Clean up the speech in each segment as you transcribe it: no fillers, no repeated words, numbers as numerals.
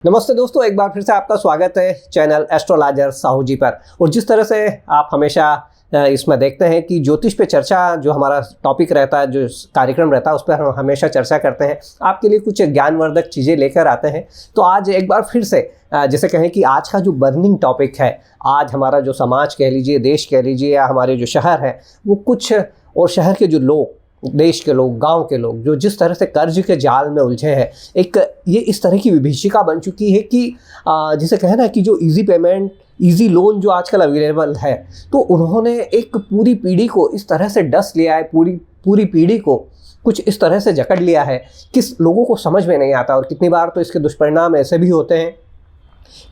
नमस्ते दोस्तों, एक बार फिर से आपका स्वागत है चैनल एस्ट्रोलॉजर साहू जी पर। और जिस तरह से आप हमेशा इसमें देखते हैं कि ज्योतिष पे चर्चा जो हमारा टॉपिक रहता है, जो कार्यक्रम रहता है, उस पर हम हमेशा चर्चा करते हैं, आपके लिए कुछ ज्ञानवर्धक चीज़ें लेकर आते हैं। तो आज एक बार फिर से जैसे कहें कि आज का जो बर्निंग टॉपिक है, आज हमारा जो समाज कह लीजिए, देश कह लीजिए, या हमारे जो शहर है वो कुछ, और शहर के जो लोग, देश के लोग, गांव के लोग, जो जिस तरह से कर्ज के जाल में उलझे हैं, एक ये इस तरह की विभीषिका बन चुकी है कि जिसे कहना है कि जो इजी पेमेंट, इजी लोन जो आजकल अवेलेबल है, तो उन्होंने एक पूरी पीढ़ी को इस तरह से डस लिया है, पूरी पीढ़ी को कुछ इस तरह से जकड़ लिया है कि लोगों को समझ में नहीं आता। और कितनी बार तो इसके दुष्परिणाम ऐसे भी होते हैं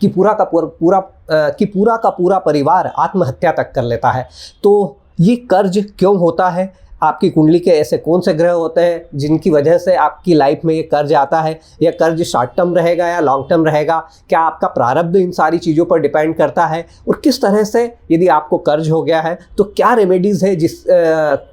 कि पूरा का पूरा परिवार आत्महत्या तक कर लेता है। तो ये कर्ज क्यों होता है? आपकी कुंडली के ऐसे कौन से ग्रह होते हैं जिनकी वजह से आपकी लाइफ में ये कर्ज आता है? या कर्ज शॉर्ट टर्म रहेगा या लॉन्ग टर्म रहेगा? क्या आपका प्रारब्ध इन सारी चीज़ों पर डिपेंड करता है? और किस तरह से, यदि आपको कर्ज हो गया है तो क्या रेमेडीज़ है,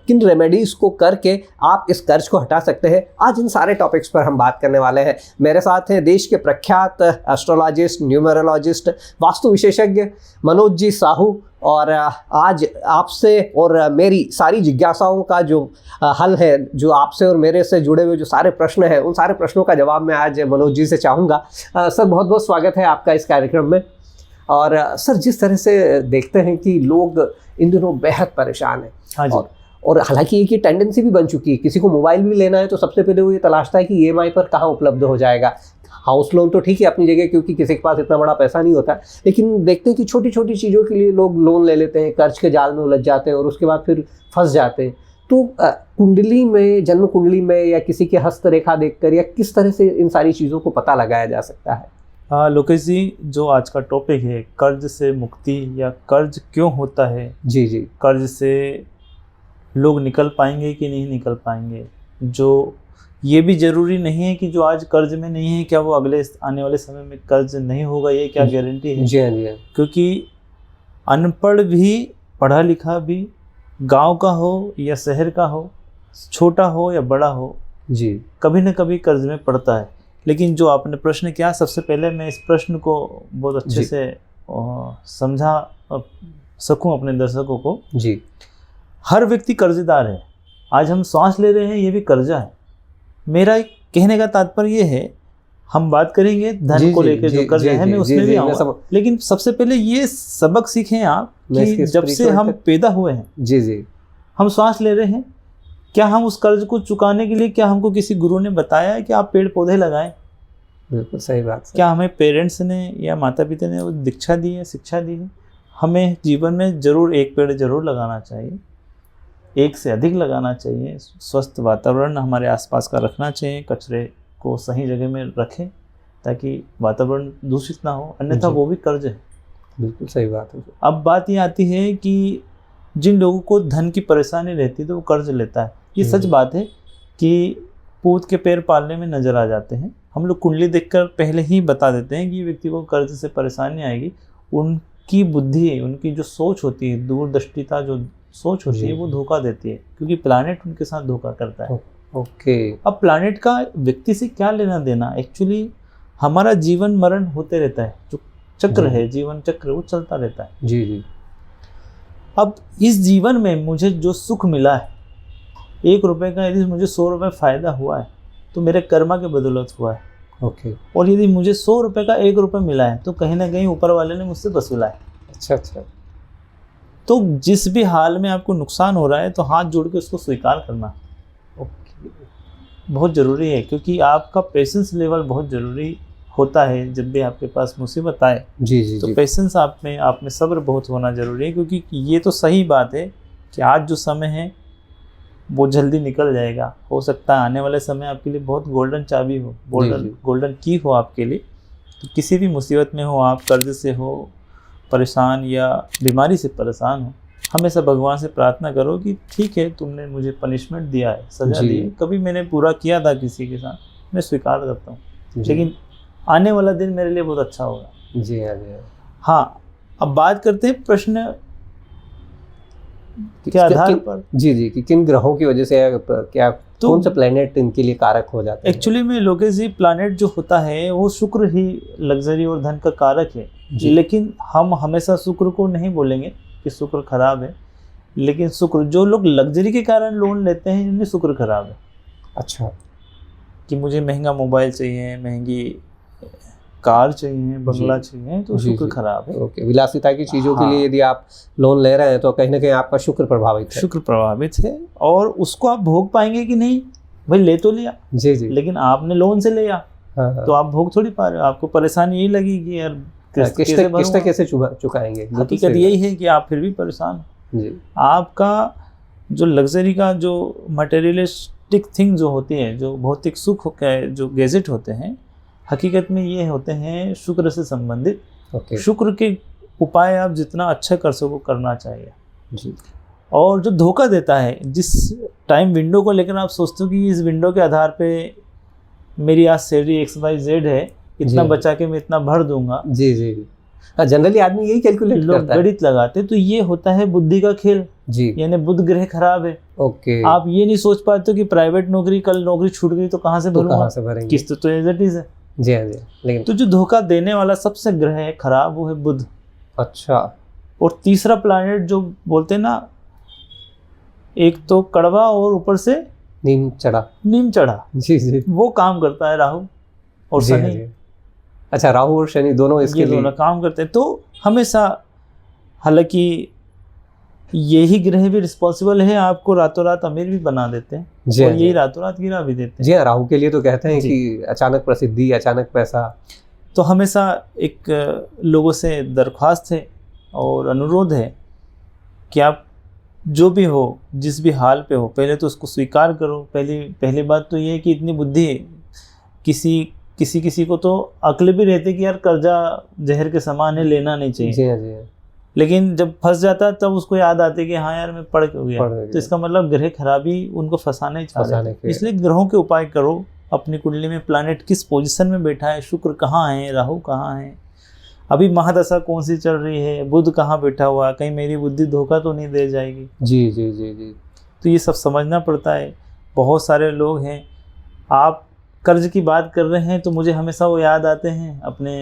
किन रेमेडीज़ को करके आप इस कर्ज को हटा सकते हैं? आज इन सारे टॉपिक्स पर हम बात करने वाले हैं। मेरे साथ हैं देश के प्रख्यात एस्ट्रोलॉजिस्ट, न्यूमरोलॉजिस्ट, वास्तु विशेषज्ञ मनोज जी साहू। और आज आपसे और मेरी सारी जिज्ञासाओं का जो हल है, जो आपसे और मेरे से जुड़े हुए जो सारे प्रश्न हैं, उन सारे प्रश्नों का जवाब मैं आज मनोज जी से चाहूँगा। सर, बहुत बहुत स्वागत है आपका इस कार्यक्रम में। और सर, जिस तरह से देखते हैं कि लोग इन दिनों बेहद परेशान हैं। हाँ जी। और हालांकि एक ये टेंडेंसी भी बन चुकी है, किसी को मोबाइल भी लेना है तो सबसे पहले वो ये तलाशता है कि EMI पर कहाँ उपलब्ध हो जाएगा। हाउस लोन तो ठीक है अपनी जगह, क्योंकि किसी के पास इतना बड़ा पैसा नहीं होता, लेकिन देखते हैं कि छोटी छोटी चीज़ों के लिए लोग लोन ले लेते हैं, कर्ज के जाल में उलझ जाते हैं और उसके बाद फिर फंस जाते हैं। तो कुंडली में, जन्म कुंडली में, या किसी के हस्तरेखा देखकर, या किस तरह से इन सारी चीज़ों को पता लगाया जा सकता है? लोकेश जी, जो आज का टॉपिक है कर्ज से मुक्ति या कर्ज क्यों होता है, जी जी, कर्ज से लोग निकल पाएंगे कि नहीं निकल पाएंगे, जो ये भी ज़रूरी नहीं है कि जो आज कर्ज में नहीं है क्या वो अगले आने वाले समय में कर्ज नहीं होगा, ये क्या गारंटी है? जी हाँ, जी हाँ। क्योंकि अनपढ़ भी, पढ़ा लिखा भी, गांव का हो या शहर का हो, छोटा हो या बड़ा हो, जी, कभी न कभी कर्ज में पड़ता है। लेकिन जो आपने प्रश्न किया, सबसे पहले मैं इस प्रश्न को बहुत अच्छे से समझा सकूं अपने दर्शकों को। जी, हर व्यक्ति कर्जदार है। आज हम सांस ले रहे हैं, ये भी कर्जा है। मेरा कहने का तात्पर्य ये है, हम बात करेंगे धन को लेकर जो कर्ज है, मैं उसमें भी आऊंगा, लेकिन सबसे पहले ये सबक सीखें आप कि जब से हम पैदा हुए हैं, जी जी, हम सांस ले रहे हैं, क्या हम उस कर्ज को चुकाने के लिए, क्या हमको किसी गुरु ने बताया है कि आप पेड़ पौधे लगाएं? बिल्कुल सही बात। क्या हमें पेरेंट्स ने या माता पिता ने वो दीक्षा दी है, शिक्षा दी है? हमें जीवन में जरूर एक पेड़ जरूर लगाना चाहिए, एक से अधिक लगाना चाहिए। स्वस्थ वातावरण हमारे आसपास का रखना चाहिए, कचरे को सही जगह में रखें ताकि वातावरण दूषित ना हो, अन्यथा वो भी कर्ज है। बिल्कुल सही बात है। अब बात ये आती है कि जिन लोगों को धन की परेशानी रहती है तो वो कर्ज लेता है। ये सच बात है कि पूत के पैर पालने में नजर आ जाते हैं। हम लोग कुंडली देखकर पहले ही बता देते हैं कि व्यक्ति को कर्ज से परेशानी आएगी। उनकी बुद्धि, उनकी जो सोच होती है, दूरदृष्टिता जो सोच होती है, वो धोखा देती है, क्योंकि प्लैनेट उनके साथ धोखा करता है। ओके। अब प्लैनेट का व्यक्ति से क्या लेना देना? एक्चुअली हमारा जीवन मरण होते रहता है, जो चक्र है, जीवन चक्र, वो चलता रहता है। जी जी। अब इस जीवन में मुझे जो सुख मिला है, 1 रुपए का यदि मुझे 100 रुपये फायदा हुआ है तो मेरे कर्मा के बदौलत हुआ है। ओके। और यदि मुझे 100 रुपये का 1 रुपये मिला है तो कहीं ना कहीं ऊपर वाले ने मुझसे वसूला है। अच्छा अच्छा। तो जिस भी हाल में आपको नुकसान हो रहा है तो हाथ जोड़ के उसको स्वीकार करना बहुत ज़रूरी है, क्योंकि आपका पेशेंस लेवल बहुत ज़रूरी होता है। जब भी आपके पास मुसीबत आए, जी जी, तो पेशेंस आप में सब्र बहुत होना ज़रूरी है, क्योंकि ये तो सही बात है कि आज जो समय है वो जल्दी निकल जाएगा। हो सकता है आने वाले समय आपके लिए बहुत गोल्डन चाबी हो, गोल्डन की हो आपके लिए। तो किसी भी मुसीबत में हो, आप कर्ज से हो परेशान या बीमारी से परेशान हो, हमेशा भगवान से प्रार्थना करो कि ठीक है, तुमने मुझे पनिशमेंट दिया है, सजा दी है, कभी मैंने पूरा किया था किसी के साथ, मैं स्वीकार करता हूँ, लेकिन आने वाला दिन मेरे लिए बहुत अच्छा होगा। जी हाँ, जी हाँ। अब बात करते हैं प्रश्न के आधार पर। जी जी, कि किन ग्रहों की वजह से क्या तो कौन सा प्लैनेट इनके लिए कारक हो जाता है? एक्चुअली में लोकेश जी, प्लैनेट जो होता है वो शुक्र ही लग्जरी और धन का कारक है, लेकिन हम हमेशा शुक्र को नहीं बोलेंगे कि शुक्र खराब है, लेकिन शुक्र, जो लोग लग्जरी के कारण लोन लेते हैं इनमें शुक्र खराब है। अच्छा, कि मुझे महंगा मोबाइल चाहिए, महंगी कार चाहिए, बंगला चाहिए, तो शुक्र खराब है। ओके, विलासिता की चीज़ों के लिए यदि आप लोन ले रहे हैं तो कहीं ना कहीं आपका शुक्र प्रभावित है। शुक्र प्रभावित है, और उसको आप भोग पाएंगे कि नहीं, भाई ले तो लिया जी जी, लेकिन आपने लोन से लिया, तो आप भोग थोड़ी पा रहे हो। आपको परेशानी यही लगेगी यार, किस्तें कैसे चुकाएंगे। हकीकत यही है कि आप फिर भी परेशान जी। आपका जो लग्जरी का, जो मटेरियलिस्टिक थिंग जो होती है, जो भौतिक सुख जो गैजेट होते हैं, हकीकत में ये होते हैं शुक्र से संबंधित। शुक्र के उपाय आप जितना अच्छा कर सको करना चाहिए जी। और जो धोखा देता है, जिस टाइम विंडो को लेकर आप सोचते हो कि इस विंडो के आधार पे मेरी आज सैलरी XYZ है, इतना बचा के मैं इतना भर दूंगा। जी जी, जनरली आदमी यही कैलकुलेट करता है, लोग गणित लगाते, तो ये होता है बुद्धि का खेल जी। यानी बुध ग्रह खराब है। ओके, आप ये नहीं सोच पाते कि प्राइवेट नौकरी, कल नौकरी छूट गई तो कहाँ से भरूंगा, कहाँ से भरेंगे, किस्त तो एज इट इज है। जी हाँ जी, लेकिन तो जो धोखा देने वाला सबसे ग्रह है खराब, वो है बुध। अच्छा, और तीसरा प्लैनेट जो बोलते हैं ना, एक तो कड़वा और ऊपर से नीम चढ़ा जी जी, वो काम करता है राहु और शनि। अच्छा, राहु और शनि दोनों इसके लिए काम करते हैं। तो हमेशा, हालांकि यही ग्रह भी रिस्पॉन्सिबल है, आपको रातों रात अमीर भी बना देते हैं और यही रातों रात गिरा भी देते हैं। जी हाँ, राहु के लिए तो कहते हैं कि अचानक प्रसिद्धि, अचानक पैसा। तो हमेशा एक लोगों से दरख्वास्त है और अनुरोध है कि आप जो भी हो, जिस भी हाल पे हो, पहले तो उसको स्वीकार करो। पहली बात तो ये है कि इतनी बुद्धि, किसी को तो अक्ल भी रहती कि यार कर्जा जहर के समान है, लेना नहीं चाहिए। जी हाँ, जी हाँ। लेकिन जब फंस जाता है तब उसको याद आती है कि हाँ यार मैं पढ़ गया। तो इसका मतलब ग्रह खराबी उनको फंसाना ही चाह रहे हैं। इसलिए ग्रहों के उपाय करो। अपनी कुंडली में प्लैनेट किस पोजीशन में बैठा है, शुक्र कहाँ है, राहु कहाँ है, अभी महादशा कौन सी चल रही है, बुध कहाँ बैठा हुआ, कहीं मेरी बुद्धि धोखा तो नहीं दे जाएगी। जी जी जी जी। तो ये सब समझना पड़ता है। बहुत सारे लोग हैं, आप कर्ज की बात कर रहे हैं तो मुझे हमेशा वो याद आते हैं अपने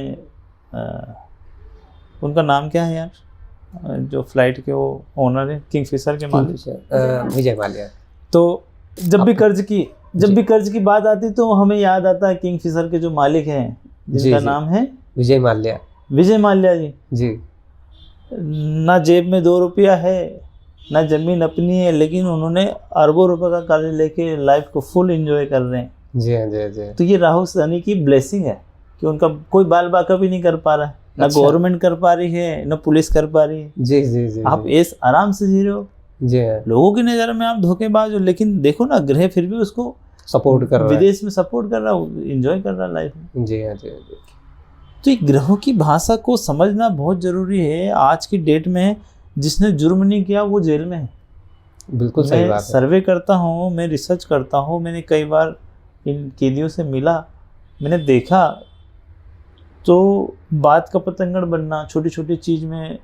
उनका नाम क्या है यार, जो फ्लाइट के वो ओनर है, किंगफिशर के मालिक, विजय माल्या। तो जब भी कर्ज की बात आती तो हमें याद आता है किंगफिशर के जो मालिक हैं, जिनका नाम है विजय माल्या जी। ना जेब में 2 रुपया है, ना जमीन अपनी है, लेकिन उन्होंने अरबों रुपए का कर्ज लेके लाइफ को फुल एंजॉय कर रहे हैं। जी हाँ जी जी। तो ये राहु शनि की ब्लेसिंग है कि उनका कोई बाल बाका भी नहीं कर पा रहा है, ना गवर्नमेंट कर पा रही है, ना पुलिस कर पा रही है। जी जी जी। आप ऐस आराम से जी रहे हो। जी हाँ। लोगों की नज़र में आप धोखेबाज हो, लेकिन देखो ना, ग्रह फिर भी उसको सपोर्ट कर रहा है, विदेश में सपोर्ट कर रहा है, एंजॉय कर रहा है लाइफ में। जी हाँ जी जी। तो ये ग्रहों की भाषा को समझना बहुत ज़रूरी है। आज की डेट में जिसने जुर्म नहीं किया वो जेल में है। बिल्कुल सही बात है। सर्वे करता हूँ, मैं रिसर्च करता हूँ, मैंने कई बार इन कैदियों से मिला, मैंने देखा तो बात का पतंगड़ बनना, छोटी छोटी चीज़ में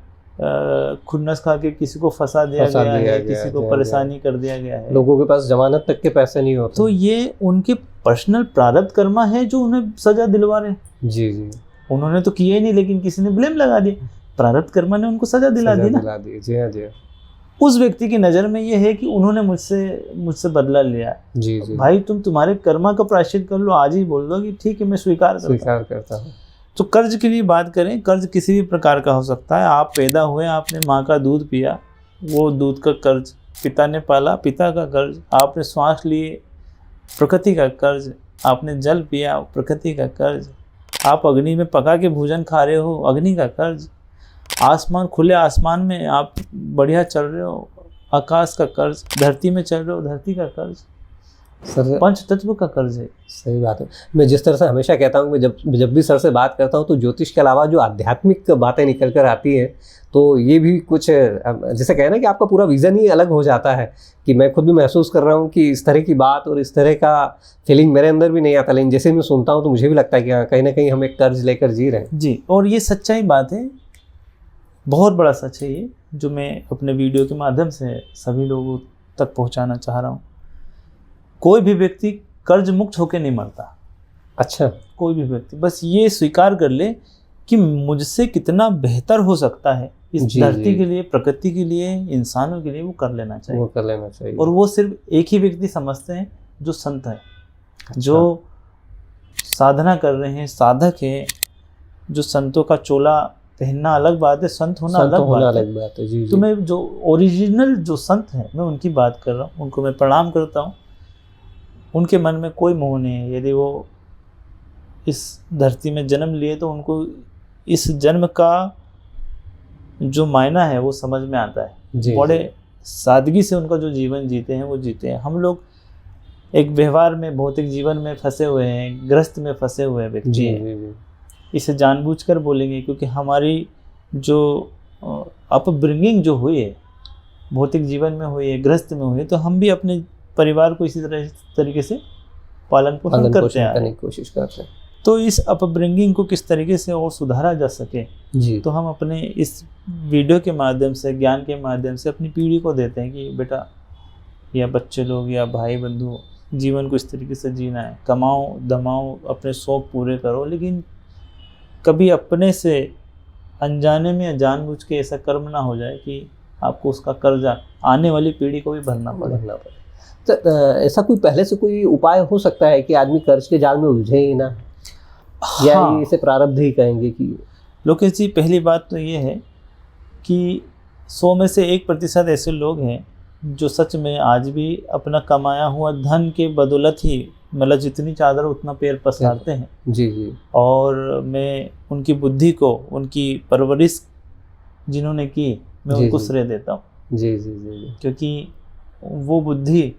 खुन्नस खा के किसी को फंसा दिया गया है, किसी को परेशानी कर दिया गया है, लोगों के पास जमानत तक के पैसे नहीं होते। तो ये उनके पर्सनल प्रारब्ध कर्मा है जो उन्हें सजा दिलवा रहे हैं। जी जी। उन्होंने तो किया ही नहीं, लेकिन किसी ने ब्लेम लगा दिया, प्रारब्ध कर्मा ने उनको सजा दिला दी ना। जी हाँ जी। उस व्यक्ति की नज़र में ये है कि उन्होंने मुझसे बदला लिया। जी जी। भाई तुम्हारे कर्मा का प्रायश्चित कर लो, आज ही बोल दो कि ठीक है मैं स्वीकार करता हूँ। तो कर्ज की भी बात करें, कर्ज किसी भी प्रकार का हो सकता है। आप पैदा हुए, आपने माँ का दूध पिया, वो दूध का कर्ज, पिता ने पाला, पिता का कर्ज, आपने श्वास लिए, प्रकृति का कर्ज, आपने जल पिया, प्रकृति का कर्ज, आप अग्नि में पका के भोजन खा रहे हो, अग्नि का कर्ज, आसमान, खुले आसमान में आप बढ़िया चल रहे हो, आकाश का कर्ज, धरती में चल रहे हो, धरती का कर्ज, सर पंच तत्व का कर्ज है। सही बात है। मैं जिस तरह से हमेशा कहता हूँ, मैं जब भी सर से बात करता हूँ तो ज्योतिष के अलावा जो आध्यात्मिक बातें निकल कर आती हैं, तो ये भी कुछ जैसे कहना कि आपका पूरा विज़न ही अलग हो जाता है। कि मैं खुद भी महसूस कर रहा हूँ कि इस तरह की बात और इस तरह का फीलिंग मेरे अंदर भी नहीं आता, लेकिन जैसे मैं सुनता हूँ तो मुझे भी लगता है कि कहीं ना कहीं हम एक कर्ज लेकर जी रहे हैं। जी, और ये सच्चाई बात है, बहुत बड़ा सच है ये। जो मैं अपने वीडियो के माध्यम से सभी लोगों तक पहुंचाना चाह रहा हूं, कोई भी व्यक्ति कर्ज मुक्त होकर नहीं मरता। अच्छा। कोई भी व्यक्ति बस ये स्वीकार कर ले कि मुझसे कितना बेहतर हो सकता है इस धरती के लिए, प्रकृति के लिए, इंसानों के लिए, वो कर लेना चाहिए। वो कर लेना चाहिए। और वो सिर्फ एक ही व्यक्ति समझते हैं जो संत है। अच्छा। जो साधना कर रहे हैं, साधक है, जो संतों का चोला पहनना अलग बात है, संत होना अलग बात है। जी। तो मैं जो ओरिजिनल जो संत हैं मैं उनकी बात कर रहा हूँ, उनको मैं प्रणाम करता हूँ। उनके मन में कोई मोह नहीं है। यदि वो इस धरती में जन्म लिए तो उनको इस जन्म का जो मायना है वो समझ में आता है। बड़े सादगी से उनका जो जीवन जीते हैं वो जीते हैं। हम लोग एक व्यवहार में, भौतिक जीवन में फंसे हुए हैं, ग्रस्त में फंसे हुए व्यक्ति हैं। इसे जानबूझकर बोलेंगे क्योंकि हमारी जो अपब्रिंगिंग जो हुई है, भौतिक जीवन में हुई है, ग्रस्त में हुई है, तो हम भी अपने परिवार को इसी तरीके से पालन पोषण करने की कोशिश करते हैं। तो इस अपब्रिंगिंग को किस तरीके से और सुधारा जा सके जी, तो हम अपने इस वीडियो के माध्यम से, ज्ञान के माध्यम से अपनी पीढ़ी को देते हैं कि बेटा या बच्चे लोग या भाई बंधु, जीवन को इस तरीके से जीना है। कमाओ दमाओ, अपने शौक पूरे करो, लेकिन कभी अपने से अनजाने में या जानबूझ के ऐसा कर्म ना हो जाए कि आपको उसका कर्जा आने वाली पीढ़ी को भी भरना पड़े। तो ऐसा कोई पहले से कोई उपाय हो सकता है कि आदमी कर्ज के जाल में उलझे ही ना? हाँ। या इसे प्रारब्ध ही कहेंगे कि? लोकेश जी, पहली बात तो ये है कि 100 में से 1% ऐसे लोग हैं जो सच में आज भी अपना कमाया हुआ धन के बदौलत ही, मतलब जितनी चादर उतना पैर पसारते हैं। जी जी। और मैं उनकी बुद्धि को, उनकी परवरिश जिन्होंने की, मैं उनको श्रेय देता हूँ। जी जी जी। क्योंकि वो बुद्धि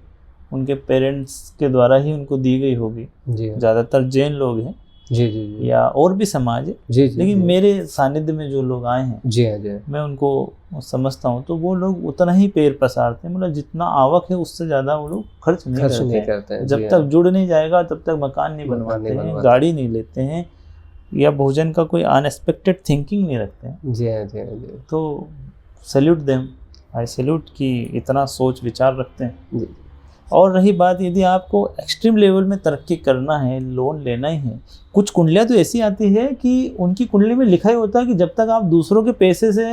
उनके पेरेंट्स के द्वारा ही उनको दी गई होगी। ज़्यादातर जैन लोग हैं जी जी जी, या और भी समाज है जी जी, लेकिन जी, मेरे सानिध्य में जो लोग आए हैं जी जी, मैं उनको समझता हूँ तो वो लोग उतना ही पैर पसारते हैं। मतलब जितना आवक है उससे ज़्यादा वो लोग खर्च नहीं करते हैं। जब तक जुड़ नहीं जाएगा तब तक मकान नहीं बनवाते हैं, गाड़ी नहीं लेते हैं, या भोजन का कोई अनएक्सपेक्टेड थिंकिंग नहीं रखते हैं। जी हाँ, जी हाँ, जी। तो सैल्यूट देम, आई सैल्यूट कि इतना सोच विचार रखते हैं। जी। और रही बात, यदि आपको एक्सट्रीम लेवल में तरक्की करना है, लोन लेना ही है, कुछ कुंडलियाँ तो ऐसी आती है कि उनकी कुंडली में लिखा ही होता है कि जब तक आप दूसरों के पैसे से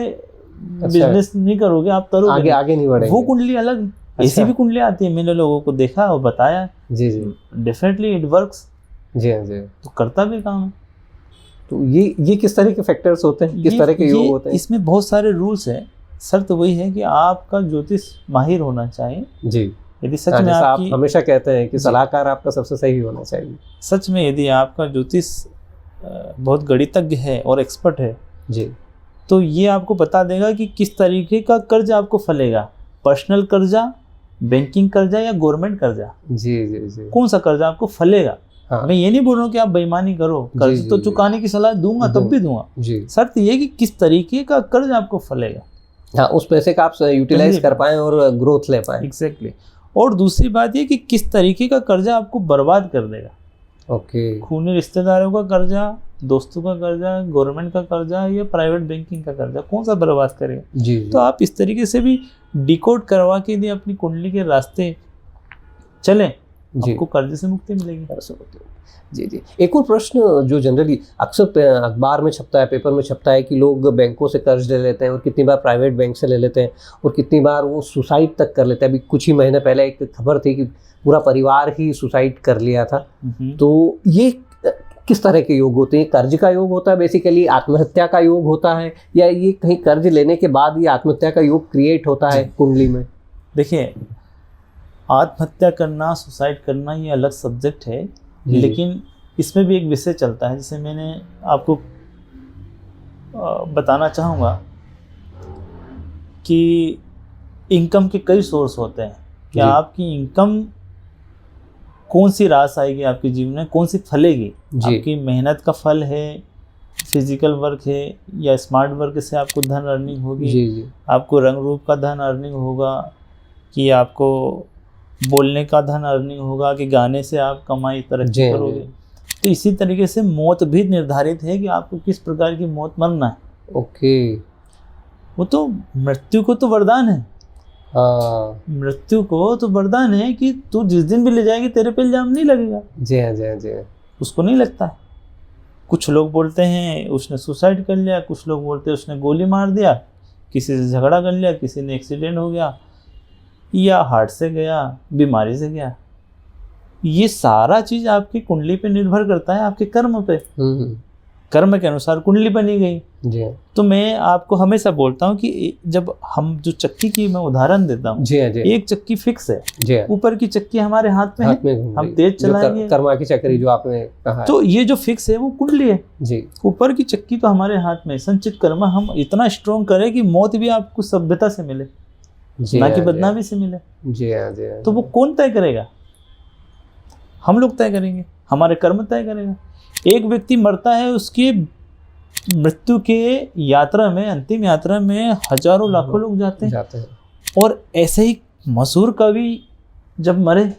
बिजनेस नहीं करोगे आप तरोगे आगे नहीं बढ़ेंगे। वो कुंडली अलग। ऐसी भी कुंडली आती है, मैंने लोगों को देखा और बताया। जी जी, डेफिनेटली इट वर्क्स। जी हाँ जी। तो करता भी काम है। तो ये किस तरह के फैक्टर्स होते हैं, किस तरह के योग होते हैं? इसमें बहुत सारे रूल्स हैं। शर्त वही है कि आपका ज्योतिष माहिर होना चाहिए। जी। यदि सच में आप हमेशा कहते हैं कि सलाहकार आपका सबसे सही होना चाहिए। सच में यदि आपका ज्योतिष बहुत गणितज्ञ है और एक्सपर्ट है जी, तो ये आपको बता देगा कि किस तरीके का कर्ज आपको फलेगा। पर्सनल कर्जा, बैंकिंग कर्जा या गवर्नमेंट कर्जा। जी जी जी। कौन सा कर्जा आपको फलेगा। हाँ। मैं ये नहीं बोल रहा हूँ कि आप बेईमानी करो, कर्ज तो चुकाने की सलाह दूंगा, तब भी दूंगा। शर्त ये कि किस तरीके का कर्ज आपको फलेगा। हाँ, उस पैसे का आप यूटिलाइज कर पाएं और ग्रोथ ले पाएं। एग्जैक्टली। और दूसरी बात ये कि किस तरीके का कर्जा आपको बर्बाद कर देगा। ओके। खूनी रिश्तेदारों का कर्जा, दोस्तों का कर्जा, गवर्नमेंट का कर्जा या प्राइवेट बैंकिंग का कर्जा, कौन सा बर्बाद करेगा। जी। तो आप इस तरीके से भी डिकोड करवा के यदि अपनी कुंडली के रास्ते चलें, आपको कर्ज से मुक्ति मिलेगी। जी जी। एक और प्रश्न जो जनरली अक्सर अखबार में छपता है, पेपर में छपता है कि लोग बैंकों से कर्ज ले लेते हैं और कितनी बार प्राइवेट बैंक से ले लेते हैं और कितनी बार वो सुसाइड तक कर लेते हैं। अभी कुछ ही महीने पहले एक खबर थी कि पूरा परिवार ही सुसाइड कर लिया था। तो ये किस तरह के योग होते हैं? कर्ज का योग होता है बेसिकली, आत्महत्या का योग होता है, या ये कहीं कर्ज लेने के बाद ये आत्महत्या का योग क्रिएट होता है कुंडली में? देखिए, आत्महत्या करना, सुसाइड करना ये अलग सब्जेक्ट है, लेकिन इसमें भी एक विषय चलता है जिसे मैंने आपको बताना चाहूँगा कि इनकम के कई सोर्स होते हैं कि आपकी इनकम कौन सी रास आएगी आपके जीवन में, कौन सी फलेगी। आपकी मेहनत का फल है, फिजिकल वर्क है, या स्मार्ट वर्क से आपको धन अर्निंग होगी। जी। आपको रंग रूप का धन अर्निंग होगा, कि आपको बोलने का धन अर्निंग होगा, कि गाने से आप कमाई तरक्की करोगे। तो इसी तरीके से मौत भी निर्धारित है कि आपको किस प्रकार की मौत मरना है। ओके। वो तो मृत्यु को तो वरदान है। हाँ मृत्यु को तो वरदान है कि तू जिस दिन भी ले जाएगी तेरे पे इल्जाम नहीं लगेगा। जी हाँ, जी हाँ, जी हाँ। उसको नहीं लगता है। कुछ लोग बोलते हैं उसने सुसाइड कर लिया, कुछ लोग बोलते हैं उसने गोली मार दिया, किसी से झगड़ा कर लिया, किसी ने एक्सीडेंट हो गया, या हार्ट से गया, बीमारी से गया। ये सारा चीज़ आपकी कुंडली पे निर्भर करता है, आपके कर्म पे। कर्म के अनुसार कुंडली बनी गई। जी तो मैं आपको हमेशा बोलता हूँ कि जब हम जो चक्की की मैं उदाहरण देता हूँ, जी हाँ, जी एक चक्की फिक्स है, जी हाँ, ऊपर की चक्की हमारे हाथ में हाथ है, में घूम हम रही। तेज जो चलाएंगे। कर्मा की चक्री जो आपने कहा है। तो ये जो फिक्स है वो कुंडली है। जी ऊपर की चक्की तो हमारे हाथ में। संचित कर्म हम इतना स्ट्रॉन्ग करें कि मौत भी आपको सभ्यता से मिले, जी ना हाँ, कि जी हाँ। बदनामी से मिले। जी हाँ, जी हाँ। तो वो कौन तय करेगा? हम लोग तय करेंगे, हमारे कर्म तय करेगा। एक व्यक्ति मरता है, उसकी मृत्यु के यात्रा में, अंतिम यात्रा में हजारों लाखों लोग जाते हैं। और ऐसे ही मशहूर कवि जब मरे,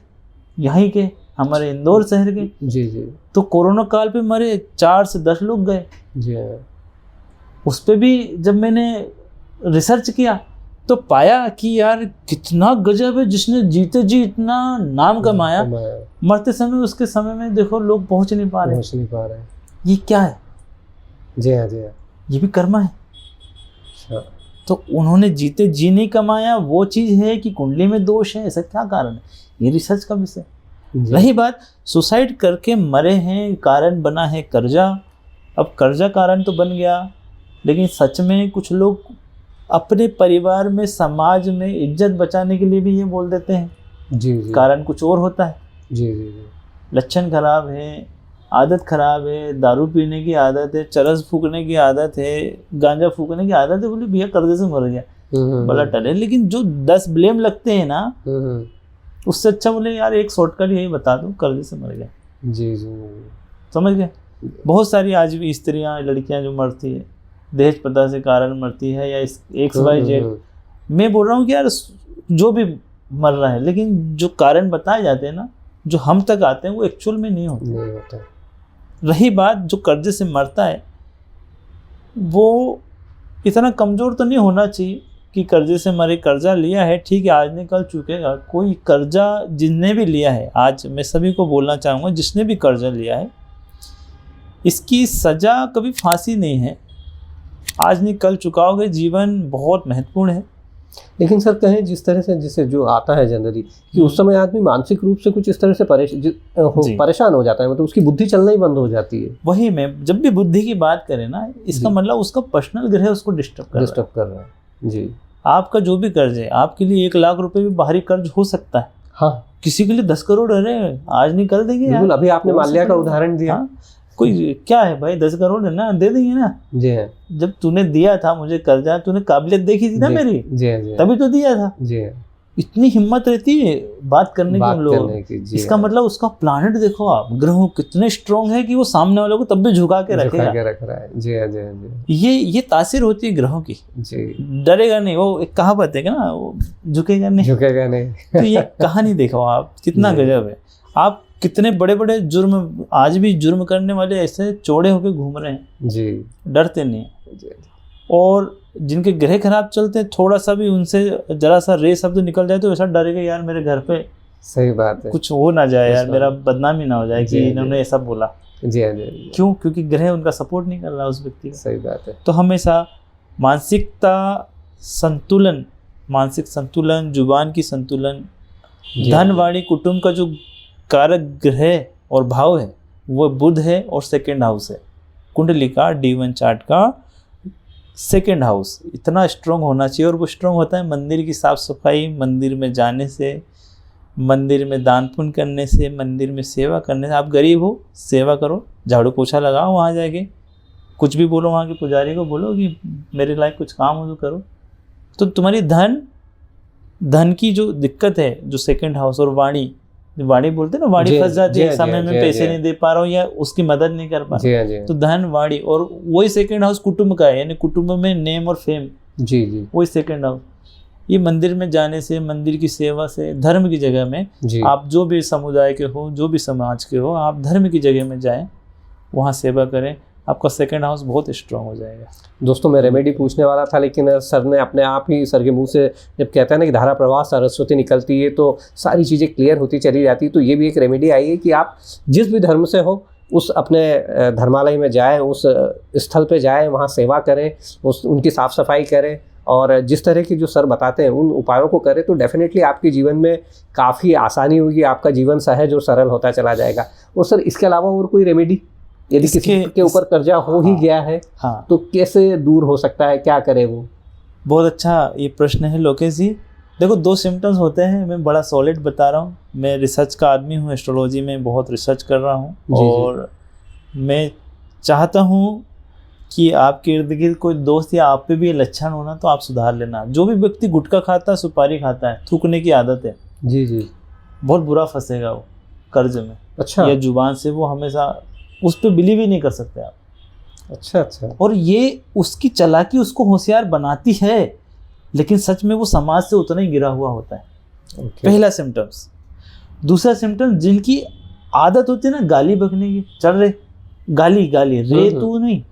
यहीं के हमारे इंदौर शहर के, जी जी, तो कोरोना काल पे मरे 4 से 10 लोग गए। जी हाँ। उस पे भी जब मैंने रिसर्च किया तो पाया कि यार कितना गजब है, जिसने जीते जी इतना नाम कमाया, मरते समय उसके समय में देखो लोग पहुंच नहीं पा रहे। ये क्या है? जी हाँ, जी हाँ। ये भी कर्म है। अच्छा। तो उन्होंने जीते जी नहीं कमाया, वो चीज़ है कि कुंडली में दोष है, ऐसा क्या कारण है? ये रिसर्च का विषय। रही बात सुसाइड करके मरे हैं, कारण बना है कर्जा। अब कर्जा कारण तो बन गया, लेकिन सच में कुछ लोग अपने परिवार में, समाज में इज्जत बचाने के लिए भी ये बोल देते हैं। जी जी, कारण कुछ और होता है। जी जी जी, लक्षण खराब है, आदत खराब है, दारू पीने की आदत है, चरस फूकने की आदत है, गांजा फूकने की आदत है, बोले भैया कर्जे से मर गया, भला टले। लेकिन जो 10 ब्लेम लगते हैं ना, उससे अच्छा बोले यार एक शॉर्टकट यही बता दो, कर्जे से मर गया। जी जी, समझ गए? बहुत सारी आज भी स्त्रियां, लड़कियां जो मरती है दहेज प्रथा से कारण मरती है, या XYZ। मैं बोल रहा हूँ कि यार जो भी मर रहा है, लेकिन जो कारण बताए जाते हैं ना, जो हम तक आते हैं, वो एक्चुअल में नहीं होते। रही बात जो कर्जे से मरता है, वो इतना कमज़ोर तो नहीं होना चाहिए कि कर्जे से मरे। कर्जा लिया है, ठीक है, आज नहीं कल चुकेगा। कोई कर्जा जिसने भी लिया है, आज मैं सभी को बोलना चाहूँगा, जिसने भी कर्जा लिया है, इसकी सज़ा कभी फांसी नहीं है। आज नहीं कल चुकाओगे। जीवन बहुत महत्वपूर्ण है। लेकिन सर कहें जिस तरह से जिसे जो आता है जनरली कि उस समय आदमी मानसिक रूप से कुछ इस तरह से परेशान हो जाता है, मतलब उसकी बुद्धि चलना ही बंद हो जाती है। वही मैं जब भी बुद्धि की बात करें ना, इसका मतलब उसका पर्सनल ग्रह उसको डिस्टर्ब कर रहा है। जी, आपका जो भी कर्ज है, आपके लिए 1 लाख रुपए भी बाहरी कर्ज हो सकता है। हाँ, किसी के लिए 10 करोड़ है, आज नहीं कर देंगे यार। अभी आपने माल्या का उदाहरण दिया। हाँ? कोई क्या है भाई, 10 करोड़ है ना, दे देंगे ना। जी हाँ। जब तूने दिया था मुझे कर्जा, तूने काबिलियत देखी थी ना मेरी, जी हाँ, जी हाँ, तभी तो दिया था। जी हाँ। इतनी हिम्मत रहती है बात करने की उन लोगों की। इसका मतलब उसका प्लानेट देखो आप, ग्रह कितने स्ट्रॉन्ग है कि वो सामने वालों को तब भी झुका के रख रहा है। जी हाँ, जी हाँ, जी। ये तासीर होती है ग्रहों की। जी, डरेगा नहीं। वो एक कहावत है ना, वो झुकेगा नहीं। तो ये कहानी देखो आप, कितना गजब है। आप कितने बड़े बड़े जुर्म, आज भी जुर्म करने वाले ऐसे चौड़े होके घूम रहे हैं। जी, डरते नहीं। और जिनके ग्रह खराब चलते हैं, थोड़ा सा भी उनसे जरा सा रे शब्द निकल जाए तो ऐसा डरेगा यार मेरे घर पे सही बात है कुछ हो ना जाए, यार मेरा बदनामी ना हो जाए कि इन्होंने ऐसा बोला। जी हाँ, जी। क्यों? क्योंकि ग्रह उनका सपोर्ट नहीं कर रहा उस व्यक्ति का। सही बात है। तो हमेशा मानसिकता संतुलन, मानसिक संतुलन, जुबान की संतुलन, धन वाणी कुटुंब का जो कारक ग्रह और भाव है वो बुध है और 2nd हाउस है। कुंडली का D1 चार्ट का 2nd हाउस इतना स्ट्रॉन्ग होना चाहिए। और वो स्ट्रॉन्ग होता है मंदिर की साफ सफाई, मंदिर में जाने से, मंदिर में दान पुण्य करने से, मंदिर में सेवा करने से। आप गरीब हो, सेवा करो, झाड़ू पोछा लगाओ, वहाँ जाके कुछ भी बोलो, वहाँ के पुजारी को बोलो कि मेरे लायक कुछ काम हो तो करो। तो तुम्हारी धन की जो दिक्कत है, जो 2nd हाउस, और वाणी बोलते हैं ना, वाणी फंस जाती है, समय में पैसे नहीं दे पा रहा हूँ या उसकी मदद नहीं कर पा रहा, तो धन वाणी। और वही 2nd हाउस कुटुंब का है, यानी कुटुंब में नेम और फेम। जी, वही 2nd हाउस। ये मंदिर में जाने से, मंदिर की सेवा से, धर्म की जगह में, आप जो भी समुदाय के हो, जो भी समाज के हो, आप धर्म की जगह में जाएं, वहाँ सेवा करें। आपका सेकंड हाउस बहुत स्ट्रांग हो जाएगा। दोस्तों मैं रेमेडी पूछने वाला था, लेकिन सर ने अपने आप ही, सर के मुंह से जब कहते हैं ना कि धारा प्रवाह सरस्वती निकलती है तो सारी चीज़ें क्लियर होती चली जाती है। तो ये भी एक रेमेडी आई है कि आप जिस भी धर्म से हो उस अपने धर्मालय में जाएं, उस स्थल पे जाएं, वहाँ सेवा करें, उनकी साफ़ सफाई करें और जिस तरह की जो सर बताते हैं उन उपायों को करें तो डेफिनेटली आपके जीवन में काफ़ी आसानी होगी, आपका जीवन सहज और सरल होता चला जाएगा। और सर इसके अलावा और कोई रेमेडी, यदि किसी के ऊपर कर्जा हो ही गया है तो कैसे दूर हो सकता है, क्या करे वो? बहुत अच्छा ये प्रश्न है लोकेश जी। देखो 2 सिम्टम्स होते हैं, मैं बड़ा सॉलिड बता रहा हूँ। मैं रिसर्च का आदमी हूँ, एस्ट्रोलॉजी में बहुत रिसर्च कर रहा हूँ और मैं चाहता हूँ कि आपके इर्द गिर्द कोई दोस्त या आप पे भी ये लक्षण होना तो आप सुधार लेना। जो भी व्यक्ति गुटखा खाता है, सुपारी खाता है, थूकने की आदत है, जी बहुत बुरा फंसेगा वो कर्ज में। अच्छा। या जुबान से वो हमेशा उस पर बिलीव ही नहीं कर सकते आप। अच्छा। और ये उसकी चालाकी उसको होशियार बनाती है, लेकिन सच में वो समाज से उतना ही गिरा हुआ होता है। पहला सिम्टम्स। दूसरा सिम्टम, जिनकी आदत होती है ना गाली बकने की, चल रहे गाली रे तू नहीं,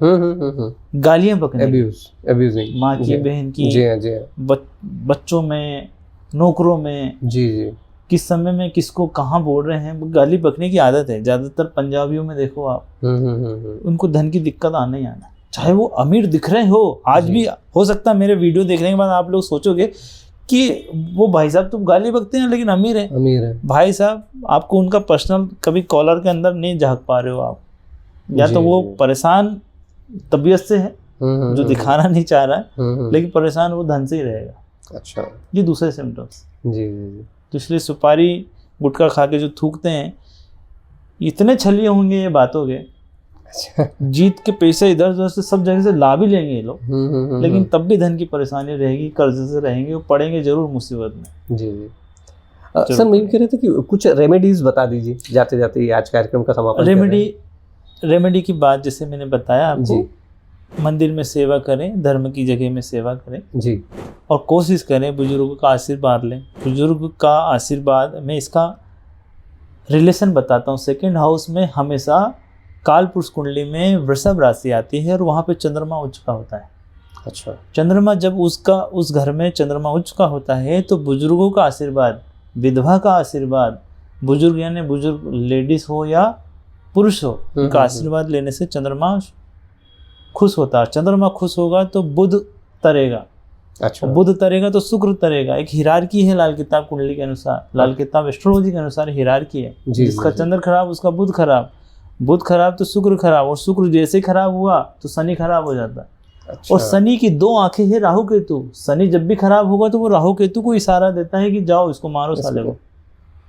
गालियां बकने, अब्यूजिंग माँ की, बहन की, बच्चों में, नौकरों में, जी किस समय में किसको कहाँ बोल रहे हैं, गाली बकने की आदत है। ज्यादातर पंजाबियों में देखो आप, उनको धन की दिक्कत आना ही आना, चाहे वो अमीर दिख रहे हो। आज भी हो सकता है मेरे वीडियो देखने के बाद आप लोग सोचोगे कि वो भाई साहब तुम गाली बकते हैं लेकिन अमीर है। भाई साहब आपको उनका पर्सनल कभी कॉलर के अंदर नहीं झांक पा रहे हो आप, या तो वो परेशान तबीयत से है जो दिखाना नहीं चाह रहा है, लेकिन परेशान वो धन से ही रहेगा। अच्छा, ये दूसरे सिम्टम्स। जी। तो इसलिए सुपारी गुटखा खा के जो थूकते हैं, इतने छलिए होंगे ये बातों के, जीत के पैसे इधर उधर से सब जगह से ला भी लेंगे ये लोग, लेकिन तब भी धन की परेशानी रहेगी, कर्ज से रहेंगे, वो पड़ेंगे जरूर मुसीबत में। जी। सर मैं ये कह रहे थे कि कुछ रेमेडीज बता दीजिए जाते जाते आज कार्यक्रम का समापन। रेमेडी की बात जैसे मैंने बताया आपको, मंदिर में सेवा करें, धर्म की जगह में सेवा करें जी, और कोशिश करें बुजुर्गों का आशीर्वाद लें। बुजुर्ग का आशीर्वाद, मैं इसका रिलेशन बताता हूँ। सेकंड हाउस में हमेशा काल पुरुष कुंडली में वृषभ राशि आती है और वहाँ पे चंद्रमा उच्च का होता है। अच्छा। चंद्रमा जब उस घर में चंद्रमा उच्च का होता है तो बुजुर्गों का आशीर्वाद, विधवा का आशीर्वाद, बुजुर्ग यानी बुजुर्ग लेडीज हो या पुरुष हो, उनका आशीर्वाद लेने से चंद्रमा खुश होता है। चंद्रमा खुश होगा तो बुध तरेगा। अच्छा। बुध तरेगा तो शुक्र तरेगा। एक हिरार्की है लाल किताब कुंडली के अनुसार, लाल किताब एस्ट्रोलॉजी के अनुसार हिरार्की है। जिसका चंद्र खराब उसका बुध खराब, बुध खराब तो शुक्र खराब, और शुक्र जैसे खराब हुआ तो शनि खराब हो जाता है। अच्छा। और शनि की 2 आंखें हैं राहु केतु। शनि जब भी खराब होगा तो वो राहु केतु को इशारा देता है कि जाओ इसको मारो, साले को,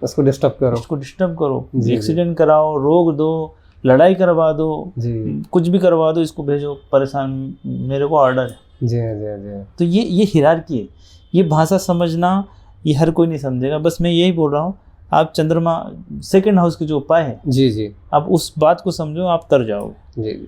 इसको डिस्टर्ब करो, एक्सीडेंट कराओ, रोक दो, लड़ाई करवा दो, कुछ भी करवा दो, इसको भेजो, परेशान, मेरे को ऑर्डर है। जी। तो ये हिरार्की है। ये भाषा समझना ये हर कोई नहीं समझेगा। बस मैं यही बोल रहा हूँ, आप चंद्रमा सेकंड हाउस के जो उपाय है जी आप उस बात को समझो, आप तर जाओगे। जी।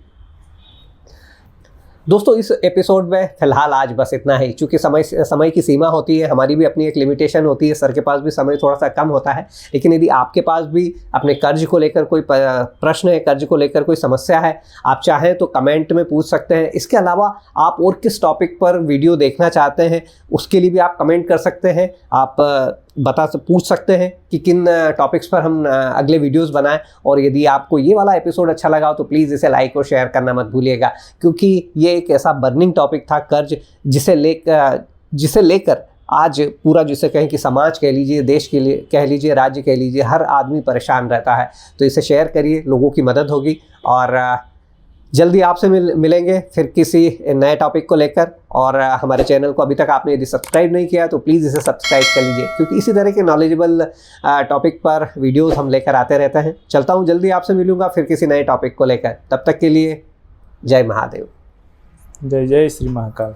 दोस्तों इस एपिसोड में फिलहाल आज बस इतना ही, क्योंकि समय की सीमा होती है, हमारी भी अपनी एक लिमिटेशन होती है, सर के पास भी समय थोड़ा सा कम होता है। लेकिन यदि आपके पास भी अपने कर्ज को लेकर कोई प्रश्न है, कर्ज को लेकर कोई समस्या है, आप चाहें तो कमेंट में पूछ सकते हैं। इसके अलावा आप और किस टॉपिक पर वीडियो देखना चाहते हैं उसके लिए भी आप कमेंट कर सकते हैं। आप पूछ सकते हैं कि किन टॉपिक्स पर हम अगले वीडियोस बनाएं। और यदि आपको ये वाला एपिसोड अच्छा लगा तो प्लीज़ इसे लाइक और शेयर करना मत भूलिएगा, क्योंकि ये एक ऐसा बर्निंग टॉपिक था कर्ज, जिसे लेकर आज पूरा, जिसे कहें कि समाज कह लीजिए, देश के लिए कह लीजिए, राज्य कह लीजिए, हर आदमी परेशान रहता है। तो इसे शेयर करिए, लोगों की मदद होगी। और जल्दी आपसे मिलेंगे फिर किसी नए टॉपिक को लेकर। और हमारे चैनल को अभी तक आपने यदि सब्सक्राइब नहीं किया तो प्लीज़ इसे सब्सक्राइब कर लीजिए, क्योंकि इसी तरह के नॉलेजेबल टॉपिक पर वीडियोस हम लेकर आते रहते हैं। चलता हूँ, जल्दी आपसे मिलूँगा फिर किसी नए टॉपिक को लेकर। तब तक के लिए जय महादेव। जय जय श्री महाकाल।